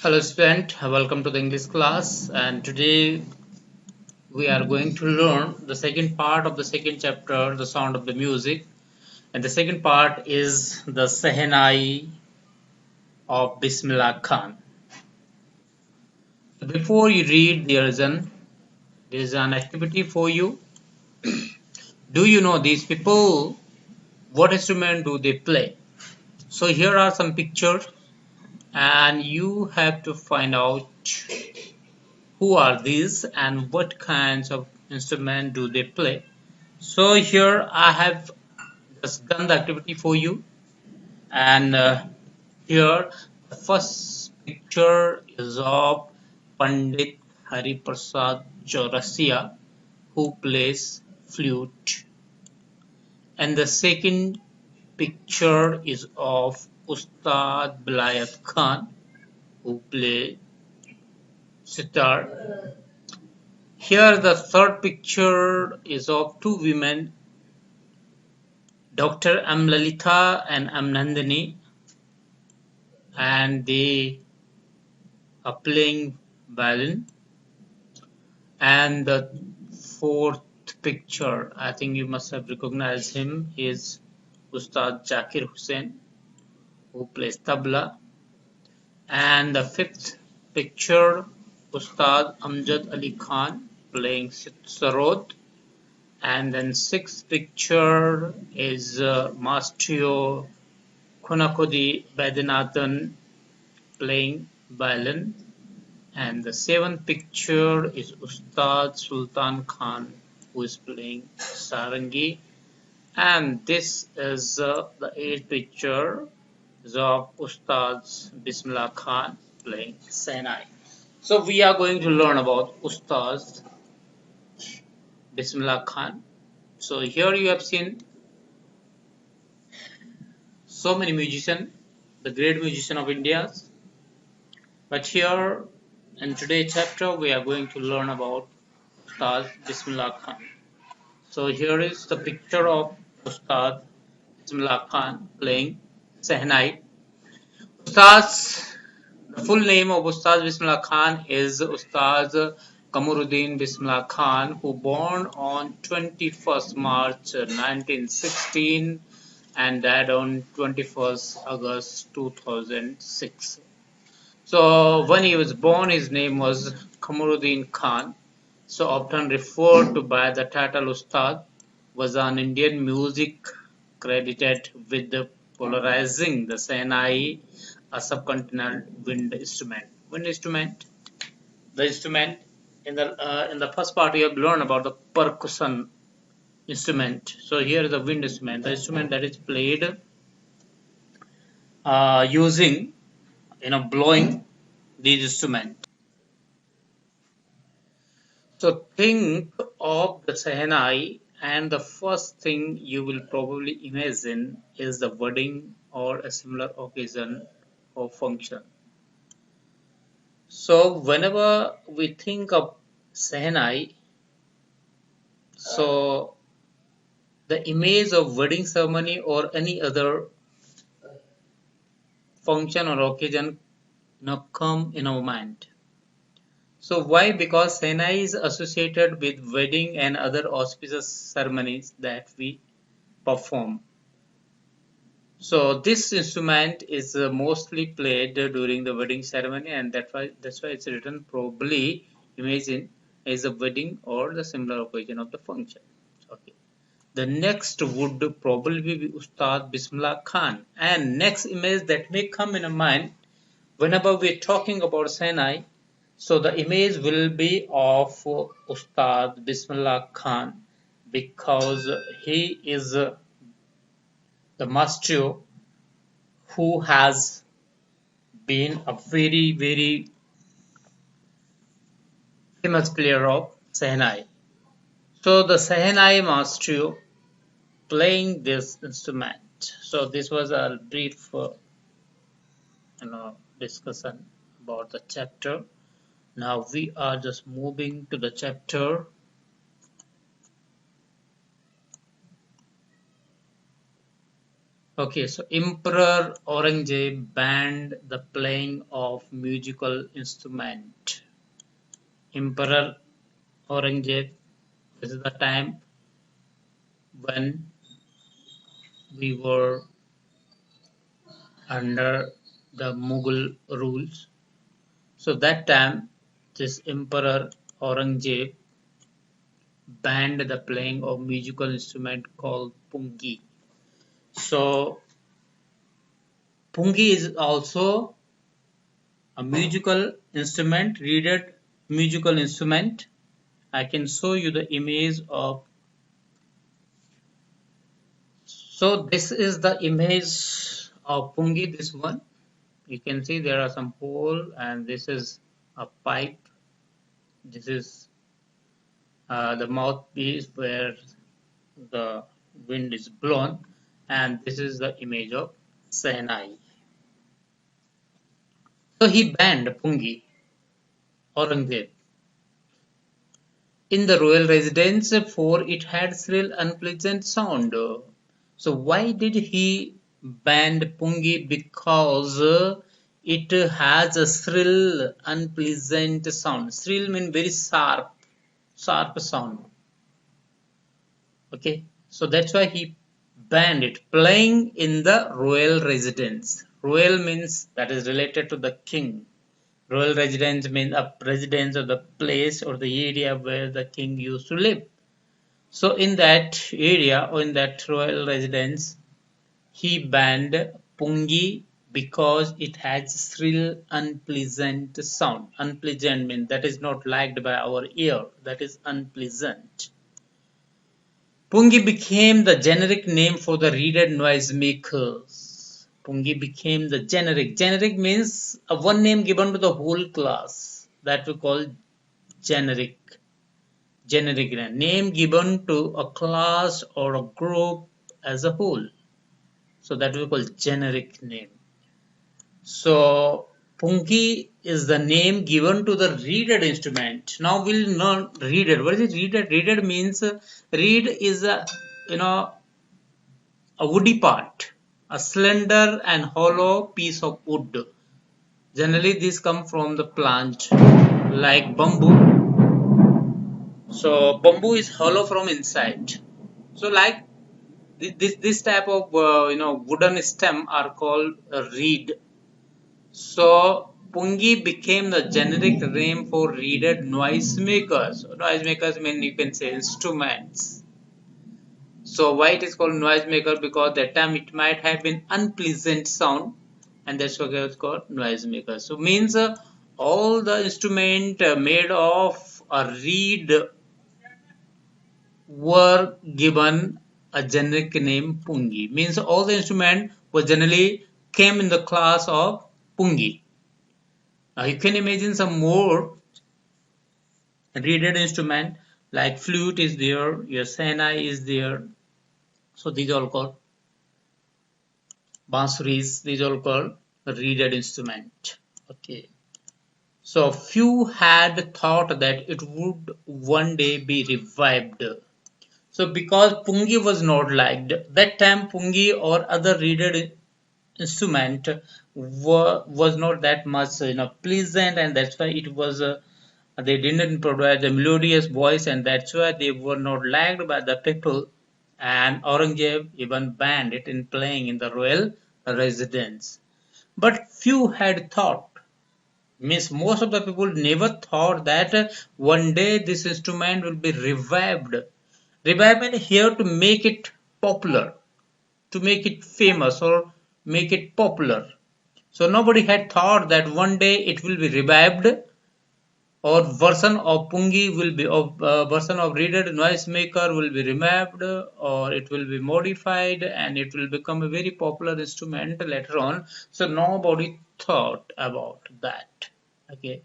Hello student, welcome to the English class, and today we are going to learn the second part of the second chapter, the sound of the music. And the second part is the Shehnai of Bismillah Khan. Before you read, there is an activity for you. Do you know these people? What instrument do they play? So here are some pictures and you have to find out who are these and what kinds of instrument do they play. So here I have just done the activity for you, and here the first picture is of Pandit Hari Prasad Chaurasia, who plays flute, and the second picture is of Ustad Bilayat Khan, who plays sitar. Here the third picture is of two women, Dr. M. Lalitha and M. Nandini, and they are playing violin. And the fourth picture, I think you must have recognized him, is Ustad Zakir Hussain, who plays tabla. And the fifth picture, Ustad Amjad Ali Khan playing sarod. And then sixth picture is Maestro Kunakodi Vaidyanathan playing violin. And the seventh picture is Ustad Sultan Khan, who is playing sarangi. And this is the eighth picture is of Ustad Bismillah Khan playing Shehnai. So we are going to learn about Ustad Bismillah Khan. So here you have seen so many musicians, the great musician of India. But here in today's chapter we are going to learn about Ustad Bismillah Khan. So here is the picture of Ustad Bismillah Khan playing Shehnai. The full name of Ustad Bismillah Khan is Ustad Kamuruddin Bismillah Khan, who born on 21st March 1916 and died on 21st August 2006. So when he was born, his name was Kamuruddin Khan, so often referred to by the title Ustad, was an Indian music credited with polarizing the Shehnai, a subcontinental wind instrument. Wind instrument. The instrument in the first part you have learned about the percussion instrument. So here is the wind instrument, the instrument that is played using blowing these instruments. So think of the Shehnai, and the first thing you will probably imagine is the wedding or a similar occasion or function. So whenever we think of Shehnai, so the image of wedding ceremony or any other function or occasion now come in our mind. So why? Because Shehnai is associated with wedding and other auspicious ceremonies that we perform. So this instrument is mostly played during the wedding ceremony, and that's why it's written probably imagine as a wedding or the similar occasion of the function. Okay. The next would probably be Ustad Bismillah Khan, and next image that may come in a mind whenever we're talking about Shehnai. So the image will be of Ustad Bismillah Khan, because he is the maestro who has been a very famous player of Shehnai. So the Shehnai maestro playing this instrument. So this was a brief discussion about the chapter. Now we are just moving to the chapter. Okay, so Emperor Aurangzeb banned the playing of musical instrument. Emperor Aurangzeb, this is the time when we were under the Mughal rules. So that time, this Emperor Aurangzeb banned the playing of musical instrument called pungi. So pungi is also a musical instrument, reeded musical instrument. I can show you the image of. So this is the image of pungi. This one you can see there are some hole, and this is a pipe. This is the mouthpiece where the wind is blown, and this is the image of Shehnai. So he banned pungi, Aurangzeb, in the royal residence for it had shrill unpleasant sound. So why did he ban pungi? Because it has a shrill unpleasant sound. Shrill means very sharp sound. Okay, so that's why he banned it. Playing in the royal residence. Royal means that is related to the king. Royal residence means a residence or the place or the area where the king used to live. So in that area or in that royal residence, he banned pungi because it has shrill, unpleasant sound. Unpleasant means that is not liked by our ear. That is unpleasant. Pungi became the generic name for the reeded noisemakers. Pungi became the generic. Generic means a one name given to the whole class. That we call generic. Generic name given to a class or a group as a whole. So that we call generic name. So pungi is the name given to the reeded instrument. Now we'll learn reeded. What is it? Reeded. Reeded means reed is a a woody part, a slender and hollow piece of wood. Generally, these come from the plant like bamboo. So bamboo is hollow from inside. So like this type of wooden stem are called a reed. So pungi became the generic name for reeded noisemakers. Noisemakers mean you can say instruments. So why it is called noisemaker? Because that time it might have been unpleasant sound, and that's why it's called noisemaker. So means all the instrument made of a reed were given a generic name pungi. Means all the instrument was generally came in the class of pungi. Now you can imagine some more reeded instrument like flute is there, your Shehnai is there. So these are all called bansuris. These are all called reeded instrument. Okay. So few had thought that it would one day be revived. So because pungi was not liked, that time pungi or other reeded instrument was not that much pleasant, and that's why it was they didn't provide a melodious voice, and that's why they were not liked by the people, and Aurangzeb even banned it in playing in the royal residence. But few had thought, means most of the people never thought that one day this instrument will be revived. Revived here to make it popular, to make it famous or make it popular. So nobody had thought that one day it will be revived, or version of pungi will be of version of reeded noisemaker will be revived, or it will be modified and it will become a very popular instrument later on. So nobody thought about that. Okay.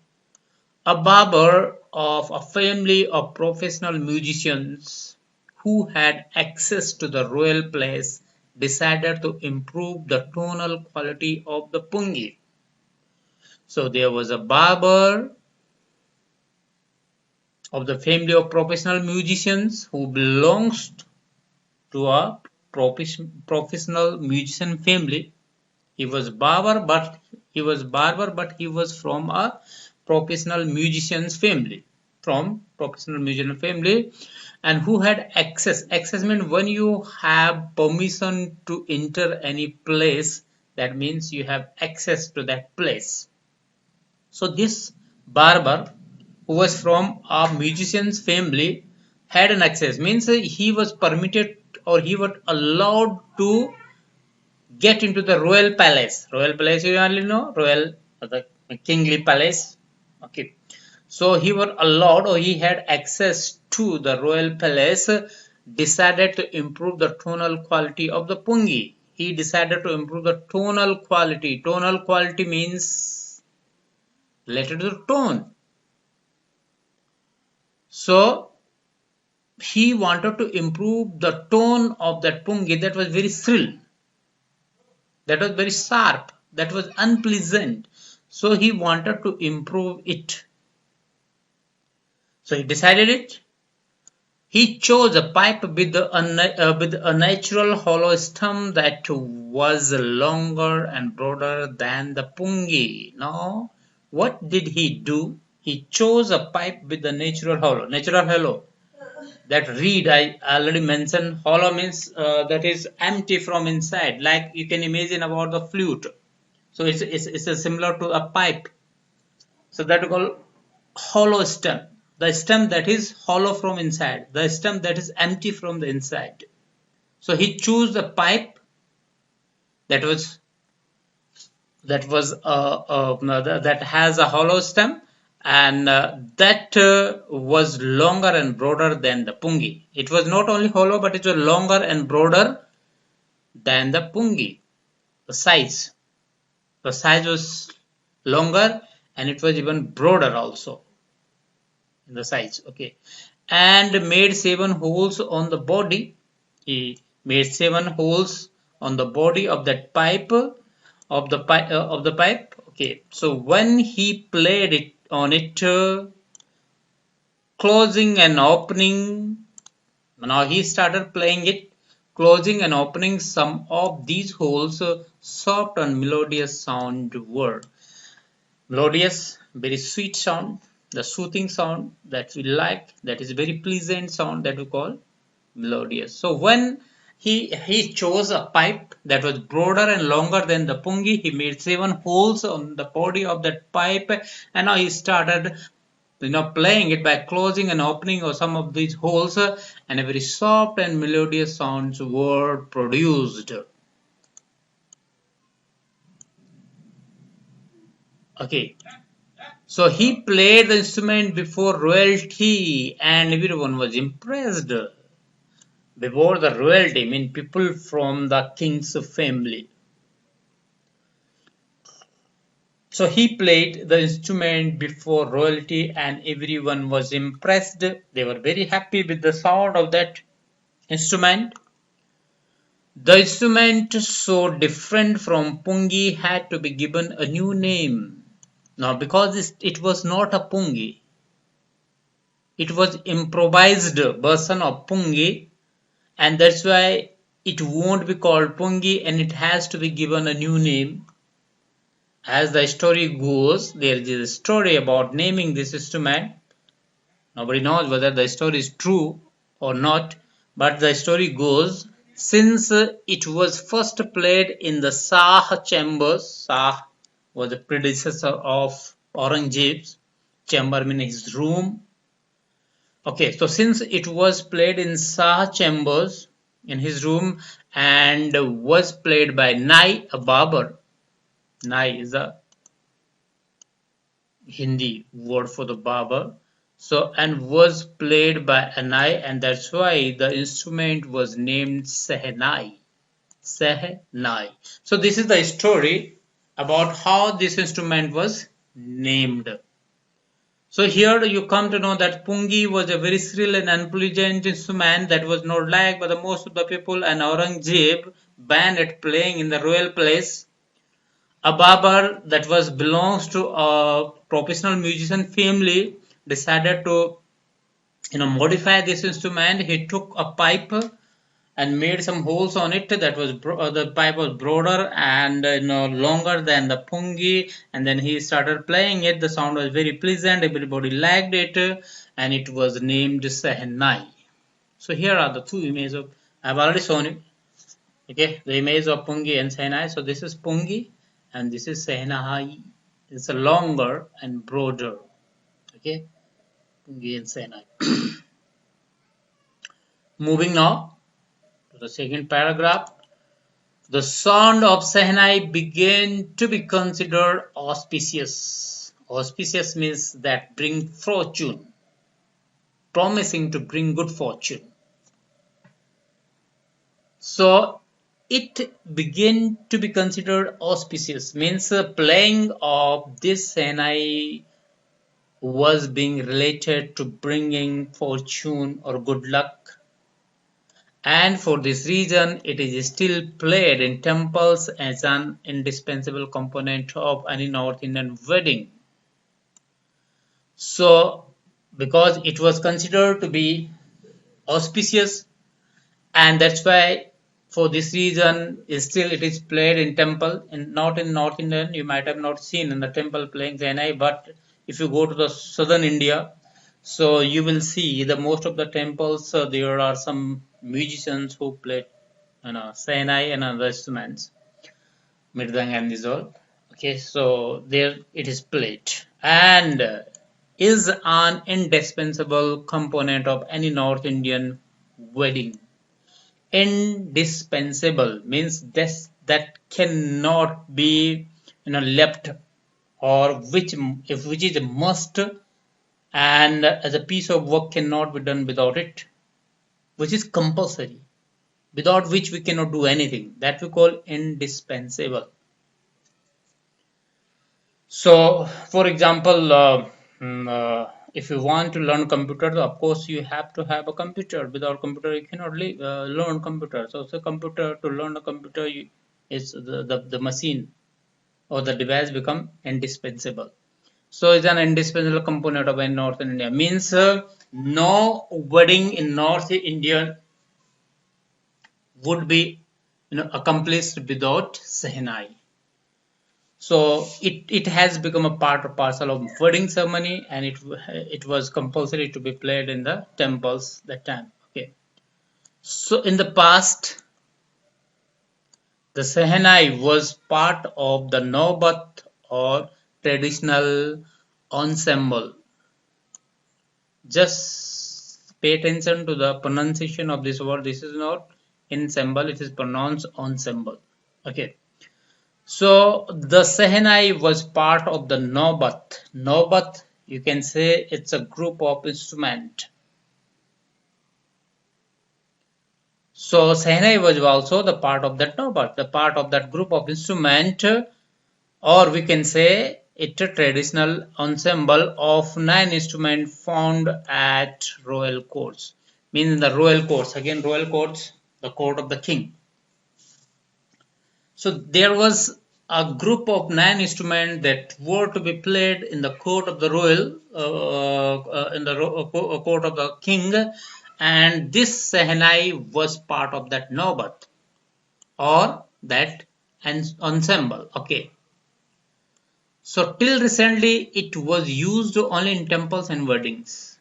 A barber of a family of professional musicians who had access to the royal place decided to improve the tonal quality of the pungi. So there was a barber of the family of professional musicians who belongs to a professional musician family. He was barber, but he was from a professional musician's family. From professional musician family, and who had access. Access means when you have permission to enter any place, that means you have access to that place. So this barber, who was from a musician's family, had an access. Means he was permitted or he was allowed to get into the royal palace. Royal palace, you only know, royal, the kingly palace. Okay. So he was allowed or he had access to the royal palace, decided to improve the tonal quality of the pungi. He decided to improve the tonal quality. Tonal quality means related to tone. So he wanted to improve the tone of that pungi that was very shrill, that was very sharp, that was unpleasant. So he wanted to improve it. So he decided it. He chose a pipe with a natural hollow stem that was longer and broader than the pungi. Now, what did he do? He chose a pipe with a natural hollow. Natural hollow. That reed I already mentioned. Hollow means that is empty from inside. Like you can imagine about the flute. So it's a similar to a pipe. So that we call hollow stem. The stem that is hollow from inside, the stem that is empty from the inside. So he chose the pipe that has a hollow stem, and that was longer and broader than the pungi. It was not only hollow, but it was longer and broader than the pungi. The size was longer, and it was even broader also in the size. Okay, and made 7 holes on the body. He made 7 holes on the body of that pipe of the pipe. Okay, so when he played it on it, closing and opening. Now he started playing it, closing and opening some of these holes. Soft and melodious sound were. Melodious, very sweet sound, the soothing sound that we like, that is very pleasant sound that we call melodious. So when he chose a pipe that was broader and longer than the pungi, he made 7 holes on the body of that pipe, and now he started playing it by closing and opening of some of these holes, and a very soft and melodious sounds were produced. Okay, so he played the instrument before royalty and everyone was impressed. Before the royalty, I mean people from the king's family. So he played the instrument before royalty and everyone was impressed. They were very happy with the sound of that instrument. The instrument, so different from pungi, had to be given a new name. Now, because it was not a pungi, it was improvised version of pungi, and that's why it won't be called pungi and it has to be given a new name. As the story goes, there is a story about naming this instrument. Nobody knows whether the story is true or not, but the story goes, since it was first played in the Shah chambers. Shah was the predecessor of Aurangzeb's chamber, meaning his room. Okay, so since it was played in Shah chambers, in his room, and was played by Nai, a barber. Nai is a Hindi word for the barber. So, and was played by a Nai, and that's why the instrument was named Shehnai. Shehnai. So this is the story about how this instrument was named. So here you come to know that pungi was a very shrill and unpleasant instrument that was not liked by the most of the people, and Aurangzeb banned it playing in the royal place. A barber that was belongs to a professional musician family decided to modify this instrument. He took a pipe and made some holes on it. That was the pipe was broader and longer than the pungi. And then he started playing it. The sound was very pleasant. Everybody liked it, and it was named Shehnai. So here are the two images of. I've already shown you. Okay, the image of pungi and Shehnai. So this is pungi, and this is Shehnai. It's a longer and broader. Okay, pungi and Shehnai. Moving now to the second paragraph. The sound of Shehnai began to be considered auspicious. Auspicious means that bring fortune, promising to bring good fortune. So it began to be considered auspicious, means playing of this Shehnai was being related to bringing fortune or good luck, and for this reason it is still played in temples as an indispensable component of any North Indian wedding. So because it was considered to be auspicious, and that's why for this reason still it is played in temple, and not in North Indian. You might have not seen in the temple playing Shehnai, but if you go to the southern India, so you will see the most of the temples there are some musicians who play Shehnai and other instruments, mridang and these all. Okay, so there it is played and is an indispensable component of any North Indian wedding. Indispensable means this that cannot be left, or which is a must, and as a piece of work cannot be done without it, which is compulsory, without which we cannot do anything, that we call indispensable. So for example, if you want to learn computer, of course you have to have a computer. Without computer you cannot learn computer. So computer, to learn a computer is the machine or the device become indispensable. So it's an indispensable component of North India. Means no wedding in North India would be accomplished without Shehnai. So it has become a part or parcel of wedding ceremony, and it was compulsory to be played in the temples that time. Okay. So in the past, the Shehnai was part of the Naubat or traditional ensemble. Just pay attention to the pronunciation of this word. This is not ensemble, it is pronounced ensemble. Okay. So the Shehnai was part of the Naubat. Naubat, you can say it's a group of instrument. So Shehnai was also the part of that Naubat, the part of that group of instrument, or we can say it's a traditional ensemble of 9 instruments found at royal courts. Means in the royal courts, again royal courts, the court of the king. So there was a group of 9 instruments that were to be played in the court of the royal, in the court of the king, and this Shehnai was part of that Naubat or that ensemble. Okay. So till recently it was used only in temples and weddings.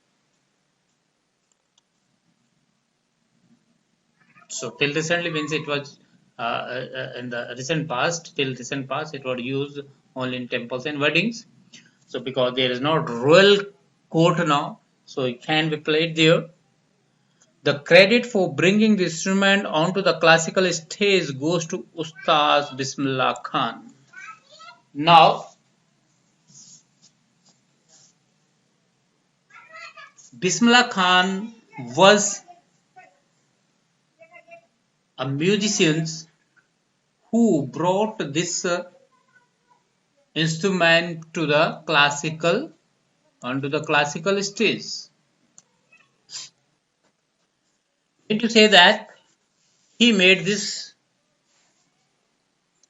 So till recently means it was in the recent past, till recent past it was used only in temples and weddings. So because there is no royal court now, so it can be played there. The credit for bringing the instrument onto the classical stage goes to Ustaz Bismillah Khan. Now, Bismillah Khan was a musician who brought this instrument to the classical onto the classical stage. I mean to say that he made this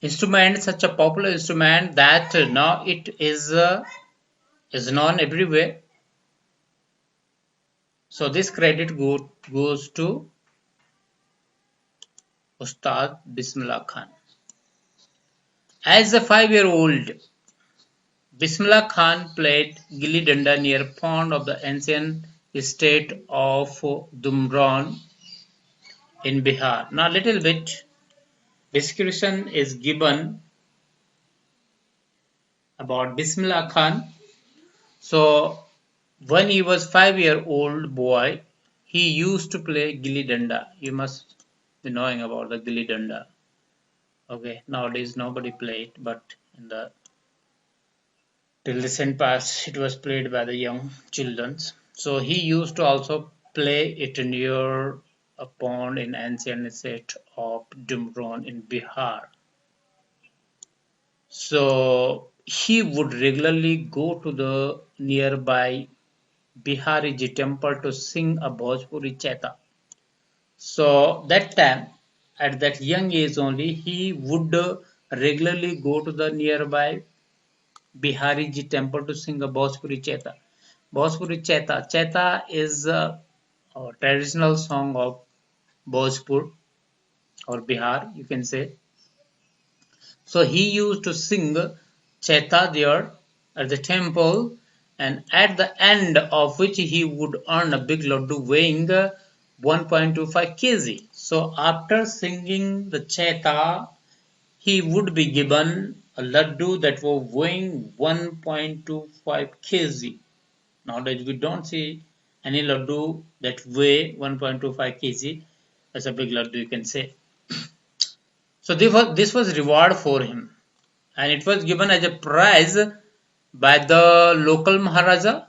instrument such a popular instrument that now it is known everywhere. So this credit goes to Ustad Bismillah Khan. As a 5-year-old, Bismillah Khan played gilli danda near pond of the ancient state of Dumron in Bihar. Now, a little bit description is given about Bismillah Khan. So, when he was 5-year-old boy, he used to play gilli danda. You must be knowing about the gilli danda. Okay, nowadays nobody play it, but in the till recent past it was played by the young children. So he used to also play it near a pond in ancient state of Dumron in Bihar. So he would regularly go to the nearby Bihariji temple to sing a Bhojpuri cheta. So that time, at that young age only, he would regularly go to the nearby Bihariji temple to sing a Bhojpuri cheta. Bhojpuri cheta. Cheta is a traditional song of Bhojpur or Bihar, you can say. So he used to sing Cheta there at the temple, and at the end of which he would earn a big laddu weighing 1.25 kg. So after singing the Cheta, he would be given a laddu that was weighing 1.25 kg. Nowadays we don't see any laddu that weigh 1.25 kg as a big laddu, you can say. So this was reward for him, and it was given as a prize by the local Maharaja.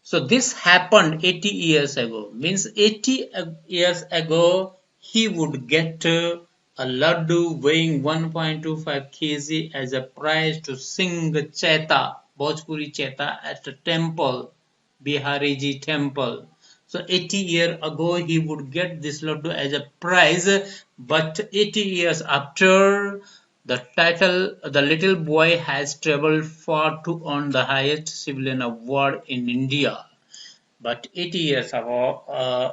So this happened 80 years ago. Means 80 years ago he would get a laddu weighing 1.25 kg as a prize to sing Cheta, Bhojpuri Cheta at the temple, Bihariji temple. So 80 years ago he would get this laddu as a prize, but 80 years after, the title, the little boy has traveled far to earn the highest civilian award in India. But 80 years ago,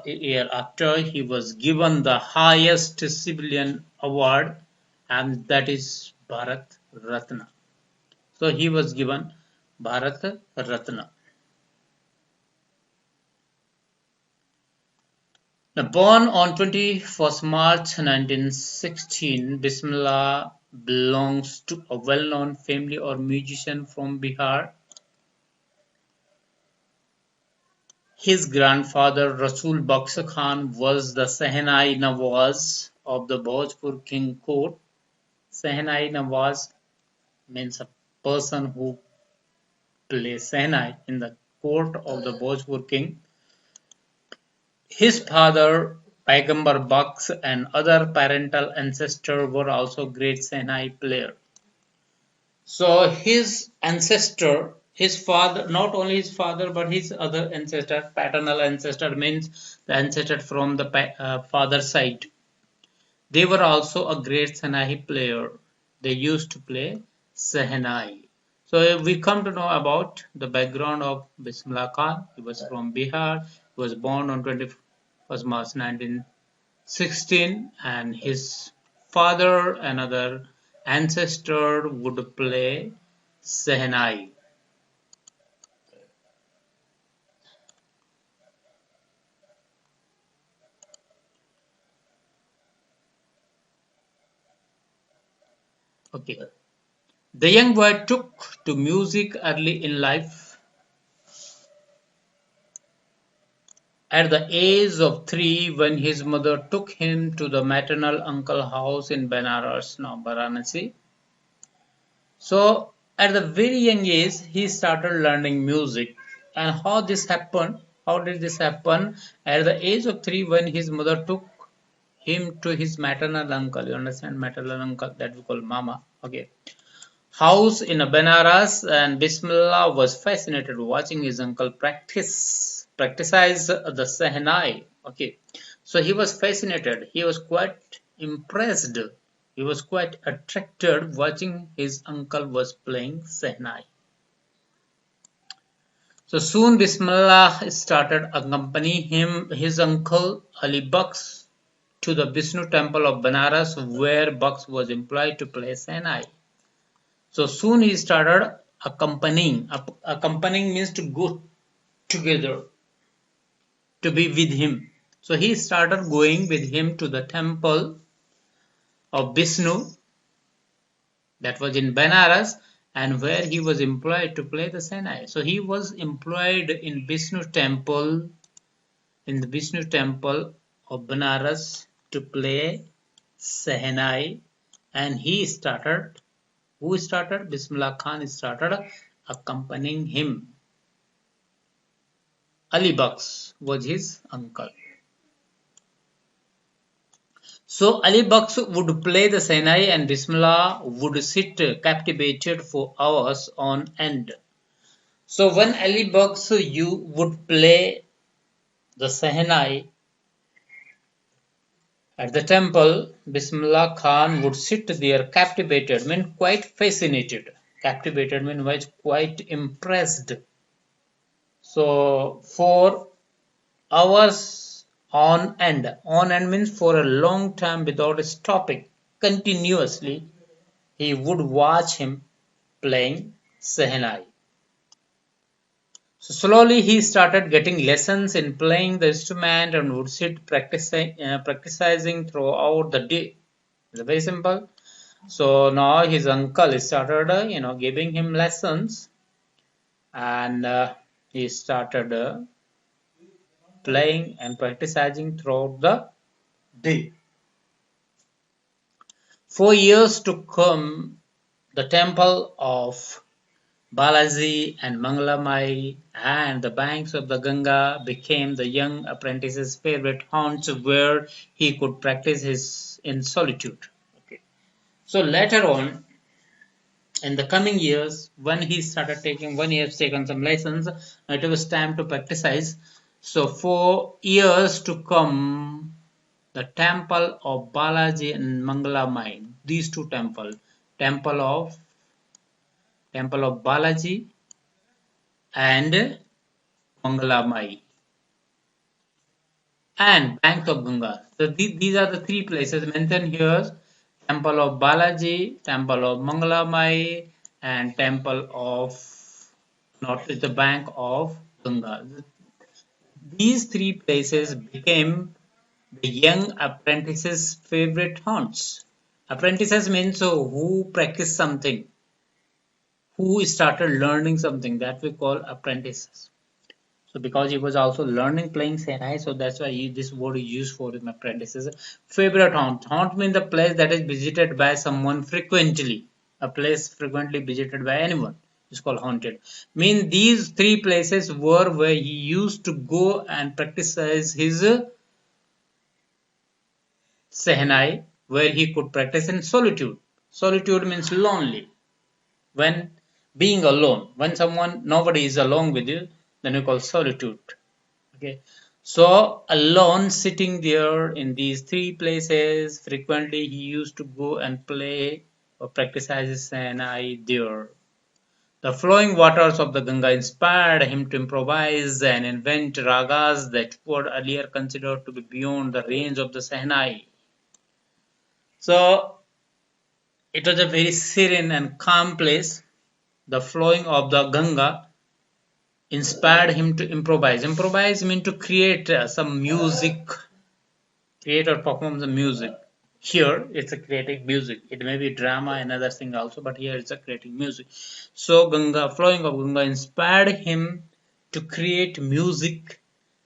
a year after, he was given the highest civilian award, and that is Bharat Ratna. So he was given Bharat Ratna. Now, born on 21st March 1916, Bismillah belongs to a well-known family or musician from Bihar. His grandfather Rasul Baksha Khan was the Shehnai Nawaz of the Bhojpur king court. Shehnai Nawaz means a person who plays Shehnai in the court of the Bhojpur king. His father Paigambar Baksh and other parental ancestors were also great Shehnai players. So his ancestor, his father, not only his father but his other ancestor, paternal ancestor means the ancestor from the father side. They were also a great Shehnai player. They used to play Shehnai. So we come to know about the background of Bismillah Khan. He was from Bihar. He was born on 21st March 1916, and his father, another ancestor, would play Shehnai. Okay. The young boy took to music early in life. At the age of 3, when his mother took him to the maternal uncle house in Benares, now Varanasi. So at the very young age, he started learning music. And how this happened? How did this happen? At the age of 3, when his mother took him to his maternal uncle, you understand, maternal uncle that we call mama. Okay, house in Benares, and Bismillah was fascinated watching his uncle practice the Shehnai. Okay, so he was fascinated. He was quite impressed. He was quite attracted watching his uncle was playing Shehnai. So soon Bismillah started accompanying his uncle Ali Baksh to the Vishnu temple of Banaras where Bux was employed to play Shehnai. So soon he started accompanying. Accompanying means to go together, to be with him. So he started going with him to the temple of Vishnu that was in Benares and where he was employed to play the Shehnai. So he was employed in the Vishnu temple of Benares to play Shehnai, and who started? Bismillah Khan started accompanying him. Ali Bux was his uncle. So Ali Bux would play the Shehnai and Bismillah would sit captivated for hours on end. So when Ali Bux you would play the Shehnai at the temple, Bismillah Khan would sit there captivated, mean quite fascinated. Captivated means was quite impressed. So for hours on end. On end means for a long time without stopping. Continuously he would watch him playing Shehnai. So slowly he started getting lessons in playing the instrument and would sit practicing throughout the day. It's very simple. So now his uncle started, giving him lessons, and he started playing and practicing throughout the day. For years to come, the temple of Balaji and Mangalamai and the banks of the Ganga became the young apprentice's favorite haunts where he could practice his in solitude. Okay. So later on, in the coming years, when he has taken some lessons, it was time to practice. So for years to come, the temple of Balaji and Mangalamai, these two temples, temple of Balaji and Mangalamai and banks of Ganga. So these are the three places mentioned here: temple of Balaji, temple of Mangalamai, and temple of not the bank of Ganga. These three places became the young apprentice's favorite haunts. Apprentices means who practice something, who started learning something, that we call apprentices. So because he was also learning playing Shehnai, so that's why this word is used for him, apprentices. Favorite haunt. Haunt means the place that is visited by someone frequently. A place frequently visited by anyone is called haunted. Mean these three places were where he used to go and practice his Shehnai, where he could practice in solitude. Solitude means lonely. When being alone, when nobody is alone with you, then we call solitude. Okay, so alone sitting there in these three places, frequently he used to go and play or practice his Shehnai there. The flowing waters of the Ganga inspired him to improvise and invent ragas that were earlier considered to be beyond the range of the Shehnai. So it was a very serene and calm place. The flowing of the Ganga inspired him to improvise. Improvise means to create some music, create or perform the music. Here it's a creating music. It may be drama and other thing also, but here it's a creating music. So flowing of Ganga inspired him to create music,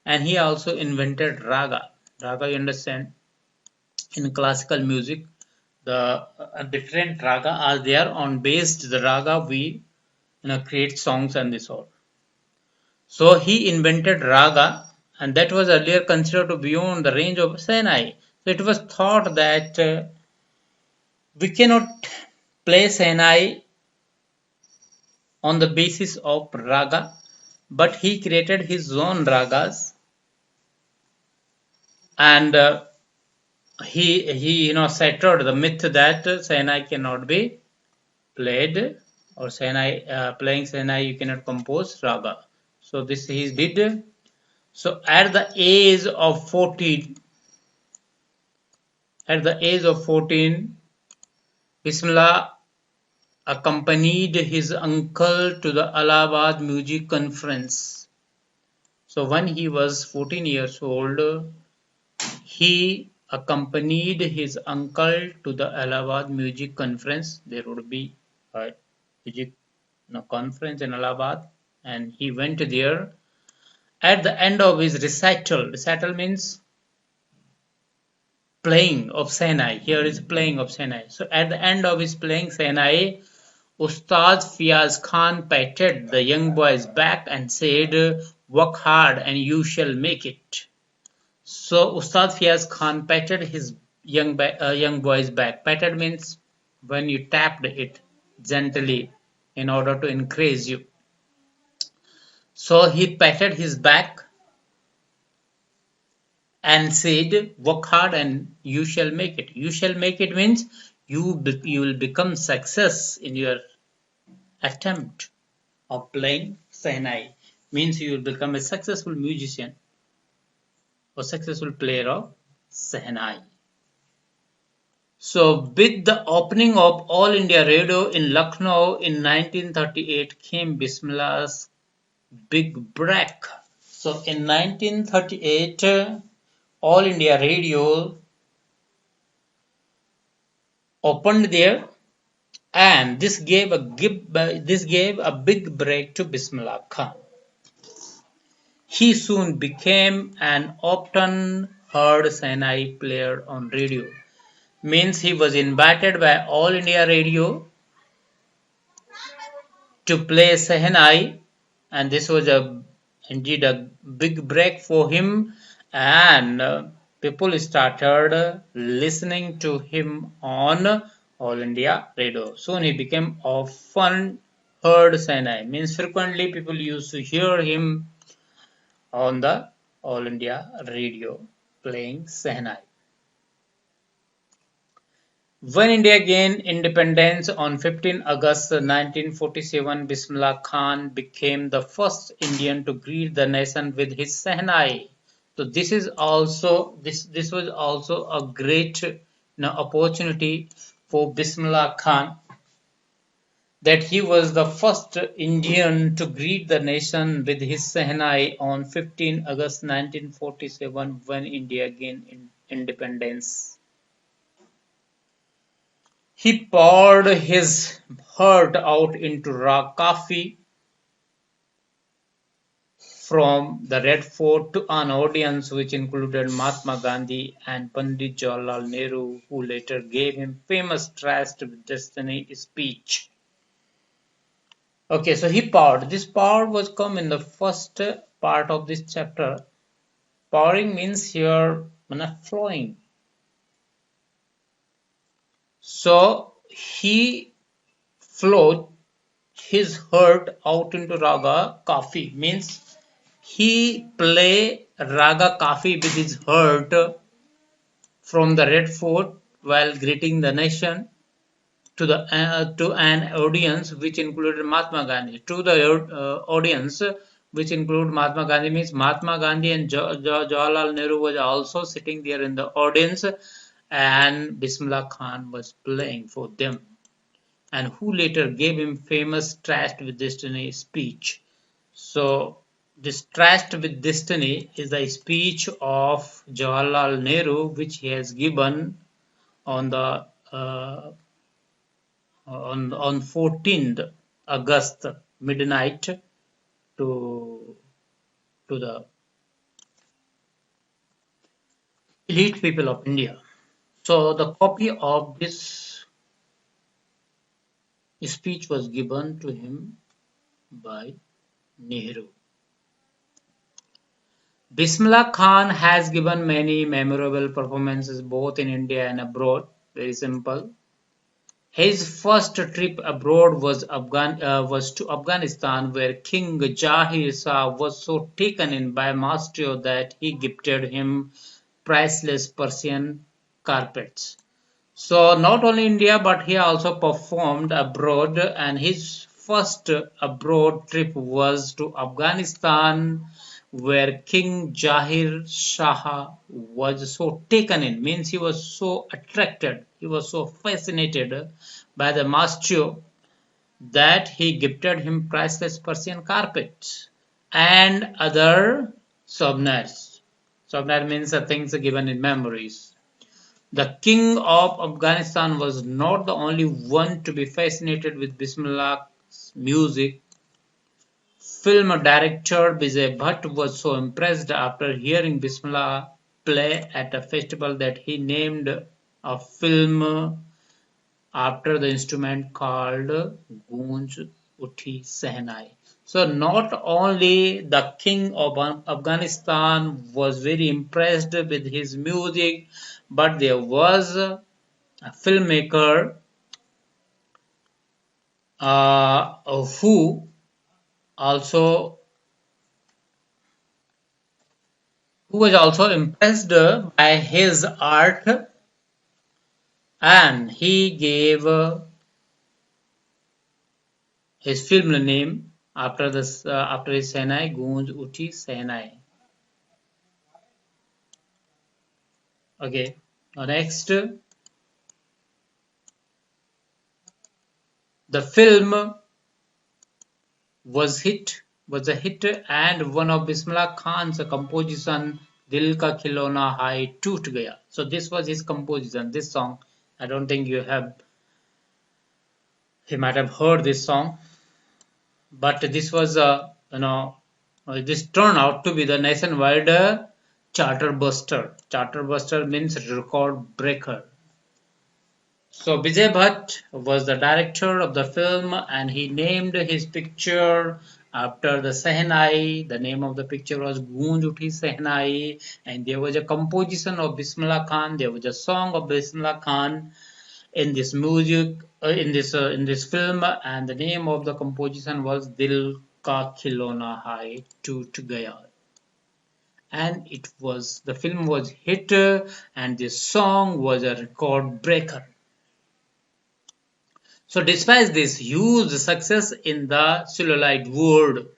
and he also invented raga. Raga, you understand? In classical music, the different raga are there. On based the raga we create songs and this all. So he invented raga, and that was earlier considered to be beyond the range of Shehnai. So it was thought that we cannot play Shehnai on the basis of raga, but he created his own ragas, and he shattered the myth that Shehnai cannot be played, or playing Shehnai you cannot compose raga. So this he did. So at the age of 14, At the age of 14, Bismillah accompanied his uncle to the Allahabad Music Conference. So when he was 14 years old, he accompanied his uncle to the Allahabad Music Conference. There would be a music conference in Allahabad, and he went there. At the end of his recital means playing of Shehnai. Here is playing of Shehnai. So at the end of his playing Shehnai, Ustad Fiaz Khan patted the young boy's back and said, "Work hard and you shall make it." So Ustad Fiaz Khan patted his young boy's back. Patted means when you tapped it gently in order to encourage you. So he patted his back and said, "Work hard and you shall make it." You shall make it means you will become success in your attempt of playing Shehnai. Means you will become a successful musician or successful player of Shehnai. So with the opening of All India Radio in Lucknow in 1938 came Bismillah's big break. So in 1938, All India Radio opened there, and this gave a big break to Bismillah Khan. He soon became an often heard Shehnai player on radio. Means he was invited by All India Radio to play Shehnai, and this was indeed a big break for him, and people started listening to him on All India Radio. Soon he became often heard Shehnai. Means frequently people used to hear him on the All India Radio playing Shehnai. When India gained independence on 15 August 1947, Bismillah Khan became the first Indian to greet the nation with his Shehnai. So this was also a great opportunity for Bismillah Khan, that he was the first Indian to greet the nation with his Shehnai on 15 August 1947 when India gained independence. He poured his heart out into raw coffee from the Red Fort to an audience which included Mahatma Gandhi and Pandit Jawaharlal Nehru, who later gave him famous Trust with Destiny speech. Okay, so he poured. This pour was come in the first part of this chapter. Pouring means here flowing. So he flowed his heart out into raga coffee. Means he play raga coffee with his heart from the Red Fort while greeting the nation to an audience which included Mahatma Gandhi. To the audience which included Mahatma Gandhi means Mahatma Gandhi and Jawaharlal Nehru was also sitting there in the audience, and Bismillah Khan was playing for them, and who later gave him famous Trust with Destiny speech. So this Trust with Destiny is the speech of Jawaharlal Nehru, which he has given on the on 14th August midnight to the elite people of India. So the copy of this speech was given to him by Nehru. Bismillah Khan has given many memorable performances both in India and abroad. Very simple. His first trip abroad was to Afghanistan, where King Jahir Shah was so taken in by mastery that he gifted him priceless Persian carpets. So not only India, but he also performed abroad, and his first abroad trip was to Afghanistan, where King Jahir Shah was so taken in, means he was so attracted, he was so fascinated by the master that he gifted him priceless Persian carpets and other souvenirs. Souvenir means the things given in memories. The king of Afghanistan was not the only one to be fascinated with Bismillah's music. Film director Vijay Bhatt was so impressed after hearing Bismillah play at a festival that he named a film after the instrument called Goonj Uthi Shehnai. So not only the king of Afghanistan was very impressed with his music, but there was a filmmaker who also who was also impressed by his art, and he gave his film name after his Shehnai, Goonj Uthi Shehnai. Okay. Now next, the film was a hit, and one of Bismillah Khan's composition Dil Ka Khilona Hai Toot Gaya. So this was his composition. This song, I don't think he might have heard this song, but this was this turned out to be the nationwide charter buster. Charter buster means record breaker. So Vijay Bhatt was the director of the film, and he named his picture after the Shehnai. The name of the picture was Goonj Uthi Shehnai, and there was a composition of Bismillah Khan. There was a song of Bismillah Khan in this music, in this film, and the name of the composition was Dil Ka Khilona Hai Toot Gaya. And the film was hit, and this song was a record breaker. So despite this huge success in the celluloid word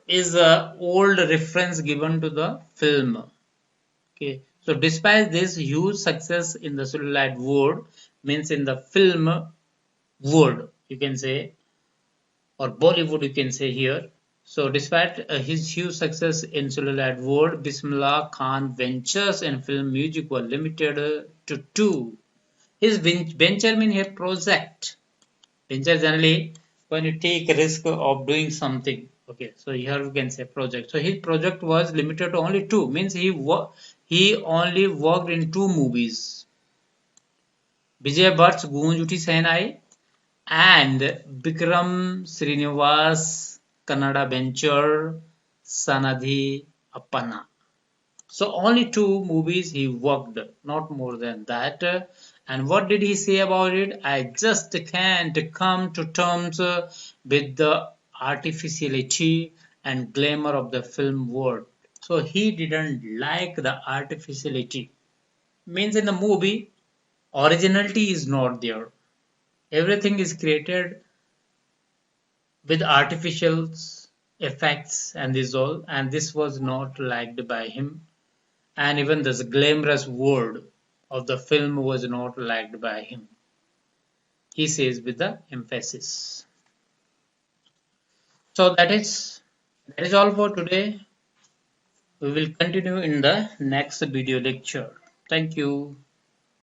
is an old reference given to the film. Okay, so despite this huge success in the celluloid world, means in the film world, you can say, or Bollywood, you can say here. So despite his huge success in celluloid world, Bismillah Khan ventures in film music were limited to two. His venture means a project. Venture generally when you take a risk of doing something. Okay, so here we can say project. So his project was limited to only two. Means he only worked in two movies. Vijay Bhatt's Goonj Uthi Shehnai and Bikram Srinivas Kannada venture Sanadhi Appana. So only two movies he worked, not more than that. And what did he say about it? I just can't come to terms with the artificiality and glamour of the film world. So he didn't like the artificiality. Means in the movie, originality is not there. Everything is created with artificial effects and this all, and this was not liked by him. And even this glamorous world of the film was not liked by him. He says with the emphasis. So that is all for today. We will continue in the next video lecture. Thank you.